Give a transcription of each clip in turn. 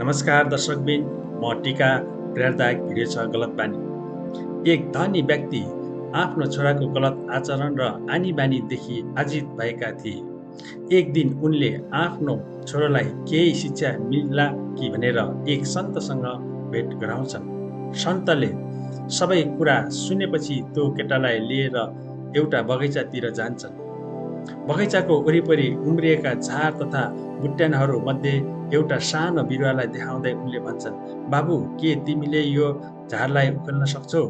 नमस्कार दर्शकबिन, म टिका। प्रेरणादायक भिडियो छ गलत बानी। एक धनी व्यक्ति आफ्नो छोराको गलत आचरण र आनी बानीदेखि आजित भएका थिए। एक दिन उनले आफ्नो छोरालाई केही शिक्षा मिल्ला कि भनेर एक सन्तसँग भेट गराउँछन्। सन्तले सबै कुरा सुनेपछि त्यो केटालाई लिएर एउटा बगैँचातिर जान्छन्। बगैँचाको वरिपरि उम्रिएका झार तथा बुट्यानहरू मध्ये एउटा सानो बिरुवालाई देखाउँदै उनले भन्छन्, बाबु, के तिमीले यो झारलाई उखेल्न सक्छौ?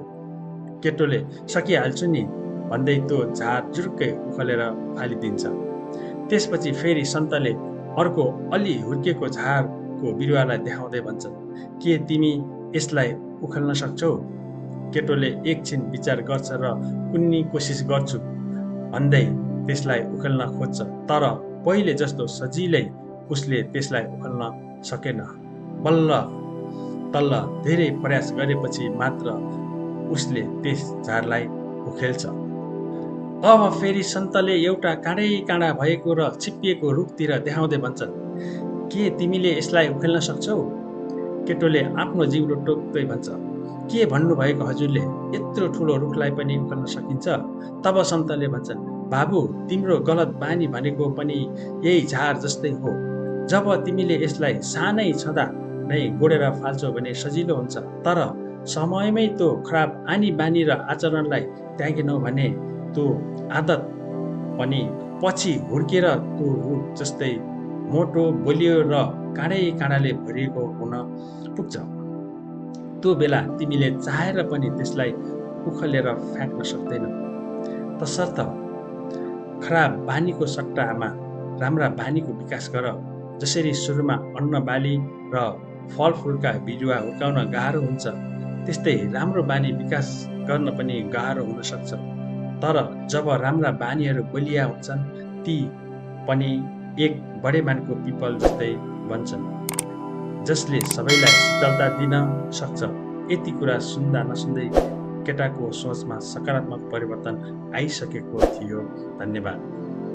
केटोले सकिहाल्छु नि भन्दै त्यो झार जुरुक्कै उखेलेर फालिदिन्छ। त्यसपछि फेरि सन्तले अर्को अलि हुर्केको झारको बिरुवालाई देखाउँदै भन्छन्, के तिमी यसलाई उखेल्न सक्छौ? केटोले एकछिन विचार गर्छ र कुन्नी कोसिस गर्छु भन्दै त्यसलाई उखेल्न खोज्छ, तर पहिले जस्तो सजिलै उसले त्यसलाई उखेल्न सकेन। बल्ल तल्ल धेरै प्रयास गरेपछि मात्र उसले त्यस झारलाई उखेल्छ। अब फेरि सन्तले एउटा काँडै काँडा भएको र छिप्पिएको रुखतिर देखाउँदै भन्छन्, के तिमीले यसलाई उखेल्न सक्छौ? केटोले आफ्नो जिउरो टोक्दै भन्छ, के भन्नुभएको हजुरले? यत्रो ठुलो रुखलाई पनि उखेल्न सकिन्छ? तब सन्तले भन्छन्, बाबु, तिम्रो गलत बानी भनेको पनि यही झार जस्तै हो। जब तिमीले यसलाई सानै छँदा नै गोडेर फाल्छौ भने सजिलो हुन्छ, तर समयमै त्यो खराब आनी बानी र आचरणलाई त्यागेनौ भने त्यो आदत पनि पछि हुर्केर त्यो रुख जस्तै मोटो, बलियो र काँडै काँडाले भरिएको हुन पुग्छ। त्यो बेला तिमीले चाहेर पनि त्यसलाई उखेलेर फ्याँक्न सक्दैनौ। तसर्थ खराब बानीको सट्टामा राम्रा बानीको विकास गर। जसरी सुरुमा अन्न बाली र फलफुलका बिरुवा हुर्काउन गाह्रो हुन्छ, त्यस्तै राम्रो बानी विकास गर्न पनि गाह्रो हुन सक्छ। तर जब राम्रा बानीहरू बलिया हुन्छन्, ती पनि एक बडेमानको पिपल जस्तै बन्छन्, जसले सबैलाई शीतलता दिन सक्छ। यति कुरा सुन्दा नसुन्दै केटाको सोचमा सकारात्मक परिवर्तन आइसकेको थियो। धन्यवाद।